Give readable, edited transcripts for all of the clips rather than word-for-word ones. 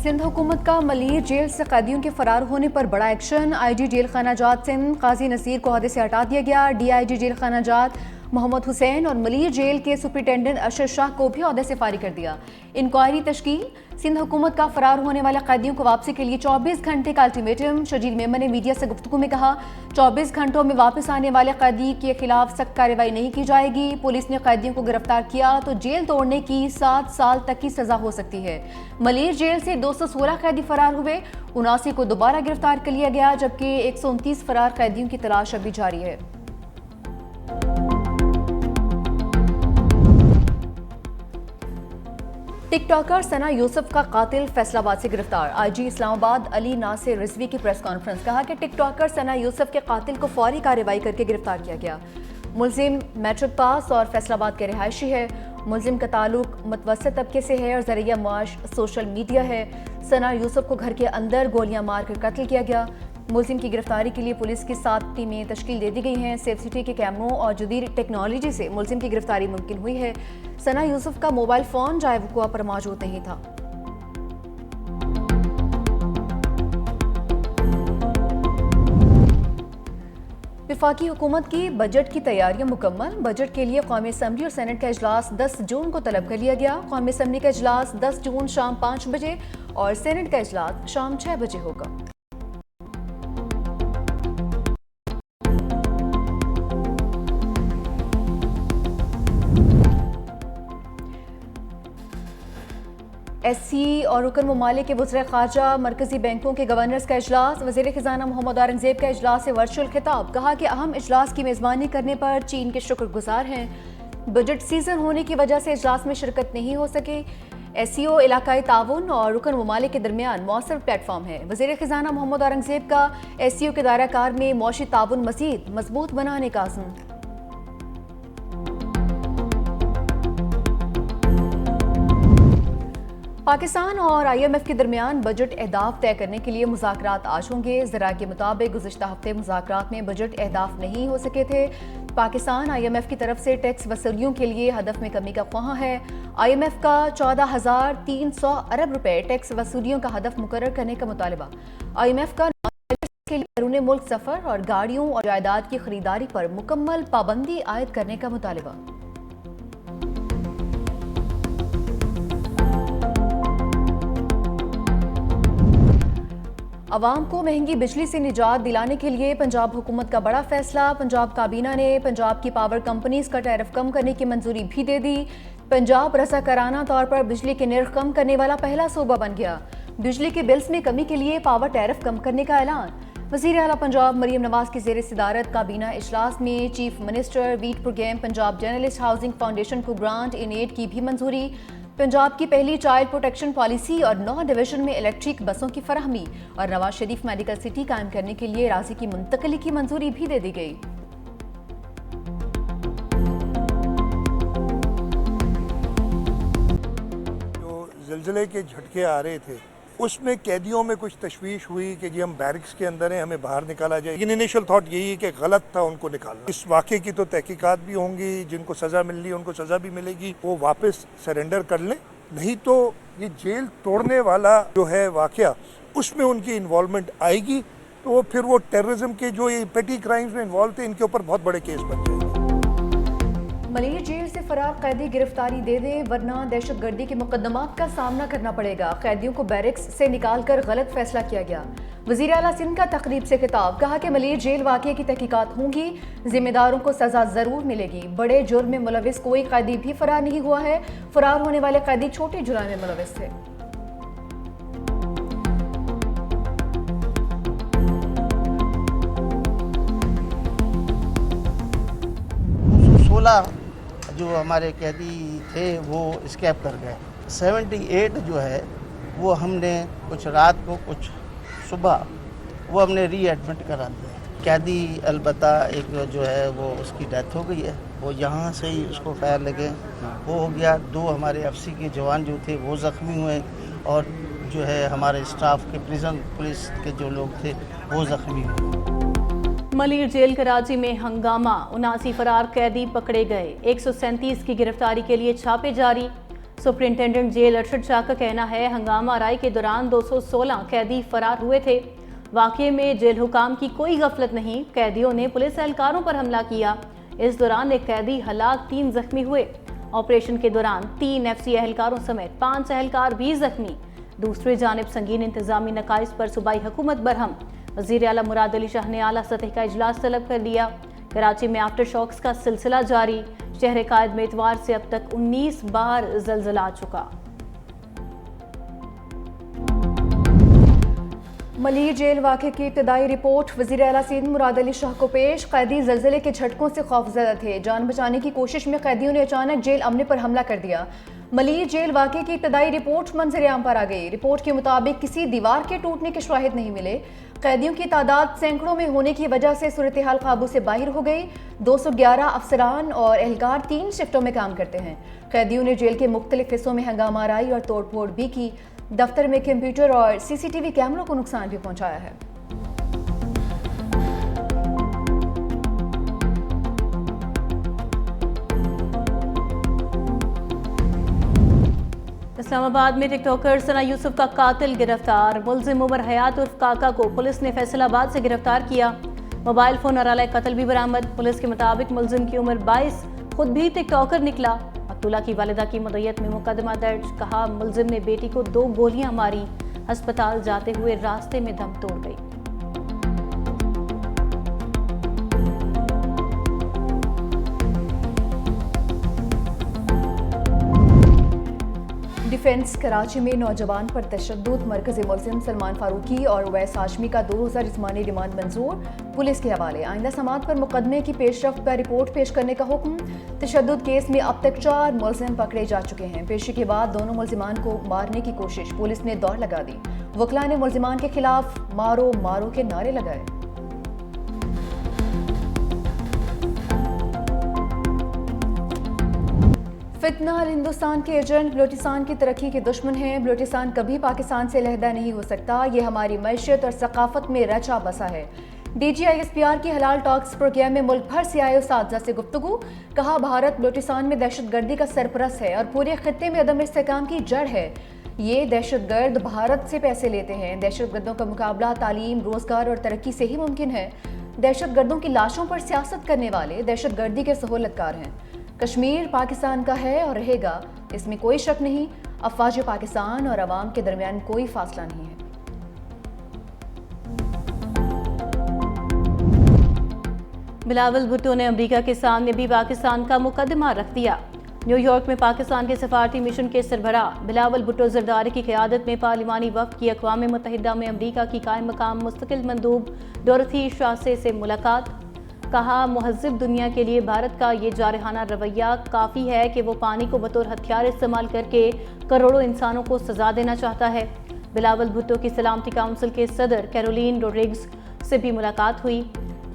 सिंध हुकूमत का मलीर जेल से कैदियों के फरार होने पर बड़ा एक्शन। आईजी जेल खाना जात सिंध काजी नसीर को ओहदे से हटा दिया गया। डीआईजी जेल खाना जात मोहम्मद हुसैन और मलीर जेल के सुपरिटेंडेंट अरशद शाह को भी ओहदे से फारिग कर दिया। इंक्वायरी तश्कील। सिंध हुकूमत का फरार होने वाले कैदियों को वापसी के लिए 24 घंटे का अल्टीमेटम। शजील मेमन ने मीडिया से गुफ्तगू में कहा 24 घंटों में वापस आने वाले कैदी के खिलाफ सख्त कार्रवाई नहीं की जाएगी। पुलिस ने कैदियों को गिरफ्तार किया तो जेल तोड़ने की 7 साल तक की सजा हो सकती है। मलीर जेल से 216 कैदी फरार हुए, 79 को दोबारा गिरफ्तार कर लिया गया, जबकि 129 फरार कैदियों की तलाश अभी जारी है। टिकटॉकर सना यूसुफ का कातिल फैसलाबाद से गिरफ्तार। आईजी इस्लामाबाद अली नासिर रिजवी की प्रेस कॉन्फ्रेंस। कहा कि टिकटॉकर सना यूसुफ के कातिल को फौरी कार्रवाई करके गिरफ्तार किया गया। मुलजिम मैट्रिक पास और फैसलाबाद के रिहायशी है। मुलजिम का ताल्लुक मुतवस्सित तबके से है और जरिया माश सोशल मीडिया है। सना यूसुफ को घर के अंदर गोलियां मारकर कत्ल किया गया। मुलजिम की गिरफ्तारी के लिए पुलिस की 7 टीमें तश्कील दे दी गई हैं। सेफ सिटी के कैमरों और जदीद टेक्नोलॉजी से मुलजिम की गिरफ्तारी मुमकिन हुई है। सना यूसुफ का मोबाइल फ़ोन जाए वक़ुआ पर मौजूद नहीं था। वफाकी हुकूमत की बजट की तैयारियां मुकम्मल। बजट के लिए कौमी असम्बली और सेनेट का इजलास 10 जून को तलब कर लिया गया। कौमी असम्बली का इजलास 10 जून शाम 5 बजे और सेनेट का इजलास शाम 6 बजे होगा। एससी और रुकन ममालिक के वज़ीर ख़ारजा मरकजी बैंकों के गवर्नर्स का इजलास। वज़ीर ख़जाना मोहम्मद औरंगज़ेब का इजलास से वर्चुअल खिताब। कहा कि अहम इजलास की मेज़बानी करने पर चीन के शुक्रगुजार हैं। बजट सीजन होने की वजह से इजलास में शिरकत नहीं हो सके। एससीओ इलाकाई ताउन और रुकन ममालिक के दरमियान मौसर प्लेटफॉर्म है। वज़ीर ख़जाना मोहम्मद औरंगज़ेब का एससीओ के दायरा कार में मौशी ताउन मज़ीद मजबूत बनाने का अज़्म। पाकिस्तान और IMF के दरमियान बजट अहदाफ तय करने के लिए मुज़ाकरात आज होंगे। ज़रा के मुताबिक गुज़िश्ता हफ्ते मुज़ाकरात में बजट अहदाफ नहीं हो सके थे। पाकिस्तान IMF की तरफ से टैक्स वसूलियों के लिए हदफ में कमी का ख्वाहां है। IMF का 14,300 अरब रुपए टैक्स वसूलियों का हदफ मुकर्रर करने का मुतालबा। IMF का के लिए बैरून मुल्क सफ़र और गाड़ियों और जायदाद की खरीदारी पर मुकम्मल पाबंदी आयद करने का मुतालबा। अवाम को महंगी बिजली से निजात दिलाने के लिए पंजाब हुकूमत का बड़ा फैसला। पंजाब काबीना ने पंजाब की पावर कंपनीज का टैरिफ कम करने की मंजूरी भी दे दी। पंजाब रसाकाराना तौर पर बिजली के निर्ख कम करने वाला पहला सूबा बन गया। बिजली के बिल्स में कमी के लिए पावर टैरिफ कम करने का ऐलान। वज़ीर आला पंजाब मरीम नवाज की ज़ेर सदारत काबीना इजलास में चीफ मिनिस्टर वीट program Punjab journalist housing foundation को ग्रांट इन एड की भी मंजूरी। पंजाब की पहली चाइल्ड प्रोटेक्शन पॉलिसी और 9 डिवीजन में इलेक्ट्रिक बसों की फराहमी और नवाज शरीफ मेडिकल सिटी कायम करने के लिए राजी की मुंतकली की मंजूरी भी दे दी गई। जो ज़िलज़िले के झटके आ रहे थे उसमें कैदियों में कुछ तशवीश हुई कि जी हम बैरिक्स के अंदर हैं, हमें बाहर निकाला जाए। लेकिन इनिशियल थॉट यही है कि गलत था उनको निकालना। इस वाक़े की तो तहकीकात भी होंगी, जिनको सज़ा मिल रही है उनको सज़ा भी मिलेगी, वो वापस सरेंडर कर लें। नहीं तो ये जेल तोड़ने वाला जो है वाक़या उसमें उनकी इन्वॉल्वमेंट आएगी तो वो फिर वो टेररिज्म के जो ये पेटी क्राइम्स में इन्वॉल्व थे इनके ऊपर बहुत बड़े केस बन जाएंगे। मलीर जेल से फरार कैदी गिरफ्तारी दे दें वरना दहशतगर्दी के मुकदमात का सामना करना पड़ेगा। कैदियों को बैरिक्स से निकालकर गलत फैसला किया गया। वज़ीर आला सिंध का तकरीब से खिताब। कहा कि मलीर जेल वाक़े की तहकीकात होंगी, जिम्मेदारों को सजा जरूर मिलेगी। बड़े जुर्म में मुलविस कोई कैदी भी फरार नहीं हुआ है। फरार होने वाले कैदी छोटे जुर्म में मुलविस थे। 16 जो हमारे कैदी थे वो स्केप कर गए। 78 जो है वो हमने कुछ रात को कुछ सुबह वो हमने रीएडमिट करा दिया। कैदी अलबत्ता एक जो है वो उसकी डेथ हो गई है, वो यहाँ से ही उसको फायर लगे वो हो गया। 2 हमारे एफसी के जवान जो थे वो ज़ख्मी हुए और जो है हमारे स्टाफ के प्रिजन पुलिस के जो लोग थे वो ज़ख्मी हुए। मलीर जेल कराची में हंगामा, 79 फरार कैदी पकड़े गए। 137 की गिरफ्तारी के लिए छापे जारी। सुपरिंटेंडेंट जेल अरशद शाह का कहना है, हंगामा आराई के दौरान 216 कैदी फरार हुए थे। वाकये में जेल हुकाम की कोई गफलत नहीं। कैदियों ने पुलिस एहलकारों पर हमला किया। इस दौरान एक कैदी हलाक, 3 जख्मी हुए। ऑपरेशन के दौरान 3 FC एहलकारों समेत 5 एहलकार भी जख्मी। दूसरी जानिब संगीन इंतजामी नकाइस पर सूबाई हुकूमत बरहम। वज़ीर आला मुराद अली शाह ने आला सतह का इजलास तलब कर लिया। कराची में आफ्टर शॉक्स का सिलसिला जारी। शहर कायद में इतवार से अब तक 19 बार ज़लज़ला आ चुका। मलीर जेल वाक़े की इब्तदाई रिपोर्ट वज़ीर आला सिंध मुराद अली शाह को पेश। कैदी ज़लज़ले के झटकों से खौफज़दा थे। जान बचाने की कोशिश में कैदियों ने अचानक जेल अमले पर हमला कर दिया। मलीर जेल वाक़े की इब्तदाई रिपोर्ट मंजर आम पर आ गई। रिपोर्ट के मुताबिक किसी दीवार के टूटने के शवाहिद नहीं मिले। कैदियों की तादाद सैकड़ों में होने की वजह से सूरत हाल काबू से बाहर हो गई। 211 अफसरान और एहलकार 3 शिफ्टों में काम करते हैं। कैदियों ने जेल के मुख्तलिफ हिस्सों में हंगामा आराई और तोड़ फोड़ भी की। दफ्तर में कंप्यूटर और CCTV कैमरों को नुकसान भी पहुंचाया है। इस्लामाबाद में टिकटॉकर सना यूसुफ का कातिल गिरफ्तार। मुलजिम उमर हयात उर्फ काका को पुलिस ने फैसलाबाद से गिरफ्तार किया। मोबाइल फोन और आला कत्ल भी बरामद। पुलिस के मुताबिक मुलजिम की उम्र 22, खुद भी टिकटॉकर निकला। अब्दुल्ला की वालिदा की मुद्दत में मुकदमा दर्ज। कहा, मुलजिम ने बेटी को 2 गोलियां मारी। अस्पताल जाते हुए रास्ते में दम तोड़ गई। डिफेंस कराची में नौजवान पर तशद्दुद। मरकज़ी मुलजिम सलमान फारूकी और उवैस हाशमी का 2 रोज़ा जिस्मानी रिमांड मंजूर। पुलिस के हवाले। आइंदा समाअत पर मुकदमे की पेशरफ्त पर रिपोर्ट पेश करने का हुक्म। तशद्दुद केस में अब तक 4 मुलजिम पकड़े जा चुके हैं। पेशी के बाद दोनों मुलजिमान को मारने की कोशिश। पुलिस ने दौड़ लगा दी। वकला ने मुलजिमान के खिलाफ मारो मारो के नारे लगाए। फितना हिंदुस्तान के एजेंट बलूचिस्तान की तरक्की के दुश्मन हैं। बलूचिस्तान कभी पाकिस्तान से अलहदा नहीं हो सकता। ये हमारी मैशियत और सकाफत में रचा बसा है। DGISPR की हलाल टॉक्स प्रोग्राम में मुल्क भर से आए उस्तादजा से गुफ्तगू। कहा, भारत बलूचिस्तान में दहशतगर्दी का सरपरस्त है और पूरे खित्ते में अदम इस्तेहकाम की जड़ है। ये दहशतगर्द भारत से पैसे लेते हैं। दहशतगर्दों का मुकाबला तालीम, रोजगार और तरक्की से ही मुमकिन है। दहशतगर्दों की लाशों पर सियासत करने वाले दहशतगर्दी के सहूलतकार हैं। कश्मीर पाकिस्तान का है और रहेगा, इसमें कोई शक नहीं। अफवाज पाकिस्तान और अवाम के दरमियान कोई फासला नहीं है। बिलावल भुट्टो ने अमेरिका के सामने भी पाकिस्तान का मुकदमा रख दिया। न्यूयॉर्क में पाकिस्तान के सफारती मिशन के सरबराह बिलावल भुट्टो जरदारी की क़यादत में पार्लिमानी वफ़द की अक़वाम मुत्तहिदा में अमेरिका की कायम मकाम मुस्तकिल मंदूब डोरथी शासे से मुलाकात। कहा, मुहज़्ज़िब दुनिया के लिए भारत का ये जारहाना रवैया काफ़ी है कि वो पानी को बतौर हथियार इस्तेमाल करके करोड़ों इंसानों को सजा देना चाहता है। बिलावल भुट्टो की सलामती काउंसिल के सदर कैरोलिन रोड्रिग्स से भी मुलाकात हुई।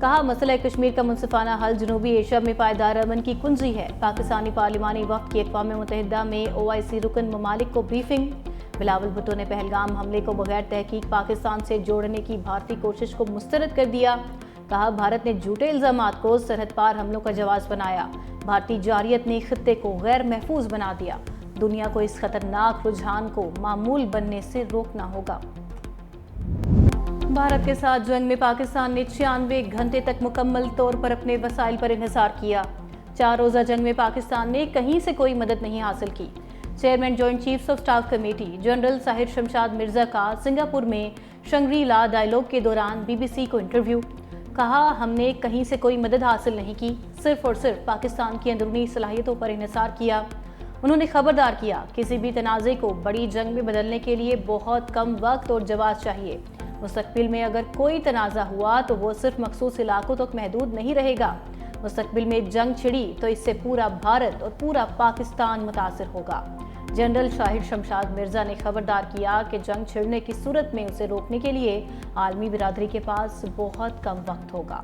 कहा, मसला कश्मीर का मुनसिफाना हल जनूबी एशिया में पायदार अमन की कुंजी है। पाकिस्तानी पार्लिमानी वफ़द की अक़वाम मुत्तहिदा में OIC रुकन ममालिक को ब्रीफिंग। बिलावल भुट्टो ने पहलगाम हमले को बगैर तहकीक पाकिस्तान से जोड़ने की भारतीय कोशिश को मुस्तरद कर दिया। कहा, भारत ने झूठे इल्जामात को सरहद पार हमलों का जवाब बनाया। भारतीय जारियत ने खित्ते को गैर महफूज बना दिया। दुनिया को इस खतरनाक रुझान को मामूल बनने से रोकना होगा। भारत के साथ जंग में पाकिस्तान ने 96 घंटे तक मुकम्मल तौर पर अपने वसाइल पर इन्हिसार किया। 4 रोज़ा जंग में पाकिस्तान ने कहीं से कोई मदद नहीं हासिल की। Chairman joint chiefs of staff committee general Sahir Shamshad Mirza का सिंगापुर में शंग्री-ला डायलॉग के दौरान BBC को इंटरव्यू। कहा, हमने कहीं से कोई मदद हासिल नहीं की, सिर्फ और सिर्फ पाकिस्तान की अंदरूनी सलाहियतों पर इन्हिसार किया। उन्होंने खबरदार किया, किसी भी तनाज़े को बड़ी जंग में बदलने के लिए बहुत कम वक्त और जवाब चाहिए। मुस्तकबिल में अगर कोई तनाज़ा हुआ तो वो सिर्फ मखसूस इलाकों तक महदूद नहीं रहेगा। मुस्तकबिल में जंग छिड़ी तो इससे पूरा भारत और पूरा पाकिस्तान मुतासिर होगा। जनरल साहिर शमशाद मिर्जा ने खबरदार किया कि जंग छिड़ने की सूरत में उसे रोकने के लिए आलमी बिरादरी के पास बहुत कम वक्त होगा।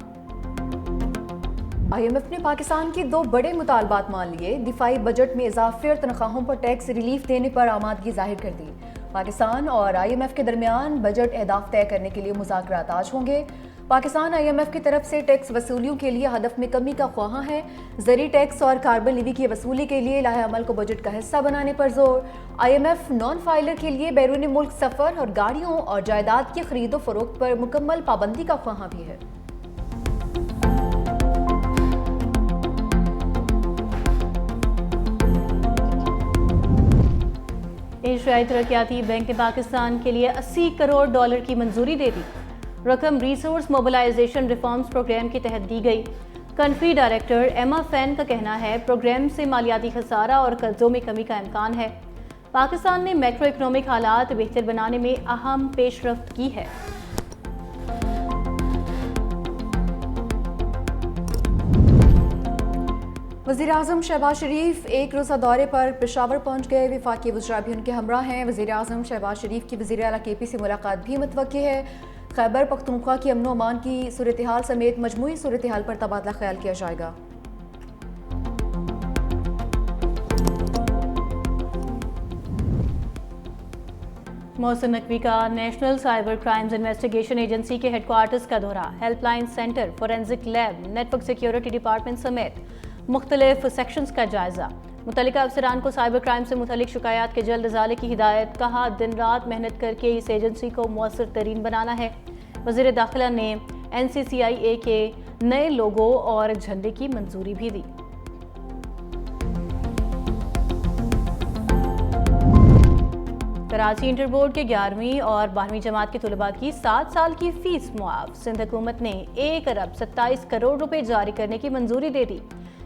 IMF ने पाकिस्तान की 2 बड़े मुतालबात मान लिए। दिफाई बजट में इजाफे और तनख्वाहों पर टैक्स रिलीफ देने पर आमादगी जाहिर कर दी। पाकिस्तान और IMF के दरमियान बजट अहदाफ तय करने के लिए मुज़ाकरात आज होंगे। पाकिस्तान IMF की तरफ से टैक्स वसूलियों के लिए हदफ में कमी का ख्वाहां है। ज़री टैक्स और कार्बन लीवी की वसूली के लिए लाहे अमल को बजट का हिस्सा बनाने पर जोर। IMF नॉन फाइलर के लिए बैरून मुल्क सफ़र और गाड़ियों और जायदाद की खरीदो फरोख्त पर मुकम्मल पाबंदी का ख्वाहां भी है। एशियाई तरक्याती बैंक ने पाकिस्तान के लिए $80 करोड़ की मंजूरी दे दी। रकम रिसोर्स मोबिलाइजेशन रिफॉर्म्स प्रोग्राम के तहत दी गई। कंट्री डायरेक्टर एमा फैन का कहना है प्रोग्राम से मालियाती खसारा और कर्जों में कमी का इम्कान है। पाकिस्तान ने मैक्रो इकोनॉमिक हालात बेहतर बनाने में अहम पेशरफ्त की है। वज़ीर-ए-आज़म शहबाज शरीफ एक रोज़ा दौरे पर पेशावर पहुंच गए। वफाकी वज़रा भी उनके हमरा हैं। वज़ीर-ए-आज़म शहबाज शरीफ की वज़ीर आला KP से मुलाकात भी मुतवक्की है। खैबर पख्तूनख्वा की अमन अमान की सूरत हाल समेत मजमूई सूरत हाल पर तबादला ख्याल किया जाएगा। मोहसिन नकवी का national cyber crimes investigation agency के हेडक्वार्टर्स का दौरा, helpline centre, forensic lab, network security department समेत मुख्तलिफ सेक्शंस का जायजा। मुतल्लिका अफसरान को साइबर क्राइम से मुतल्लिक शिकायत के जल्द इजाले की हिदायत। कहा दिन रात मेहनत करके इस एजेंसी को मौसर तरीन बनाना है। वज़ीर दाखिला ने NCCIA के नए लोगो और झंडे की मंजूरी भी दी। कराची इंटर बोर्ड के 11वीं और 12वीं जमात के तलबा की 7 साल की फीस मुआफ। सिंध हुकूमत ने 1 अरब 27 करोड़ रुपए जारी करने की मंजूरी दे दी।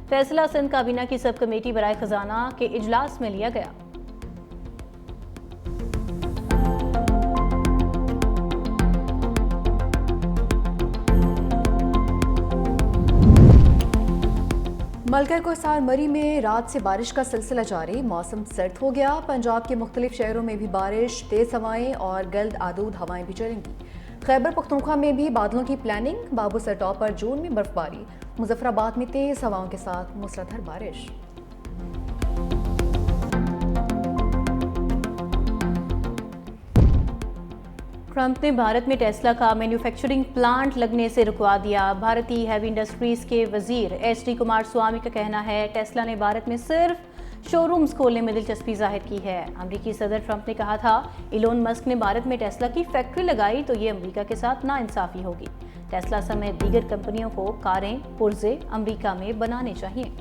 फैसला सिंध काबीना की सब कमेटी बराए खजाना के इजलास में लिया गया। मलका कोहिस्तान मरी में रात से बारिश का सिलसिला जारी। मौसम सर्द हो गया। पंजाब के मुख्तलिफ शहरों में भी बारिश, तेज हवाएं और गर्द आलूद हवाएं भी चलेंगी। खैबर पख्तूनख्वा में भी बादलों की प्लानिंग। बाबू सर टॉप पर जून में बर्फबारी। मुजफ्फराबाद में तेज हवाओं के साथ मूसलाधार बारिश। ट्रंप ने भारत में टेस्ला का मैन्युफैक्चरिंग प्लांट लगने से रुकवा दिया। भारतीय हैवी इंडस्ट्रीज के वजीर HD कुमारस्वामी का कहना है टेस्ला ने भारत में सिर्फ शोरूम्स खोलने में दिलचस्पी जाहिर की है। अमेरिकी सदर ट्रंप ने कहा था इलोन मस्क ने भारत में टेस्ला की फैक्ट्री लगाई तो ये अमेरिका के साथ नाइंसाफी होगी। टेस्ला समेत दीगर कंपनियों को कारें पुर्जे अमेरिका में बनाने चाहिए।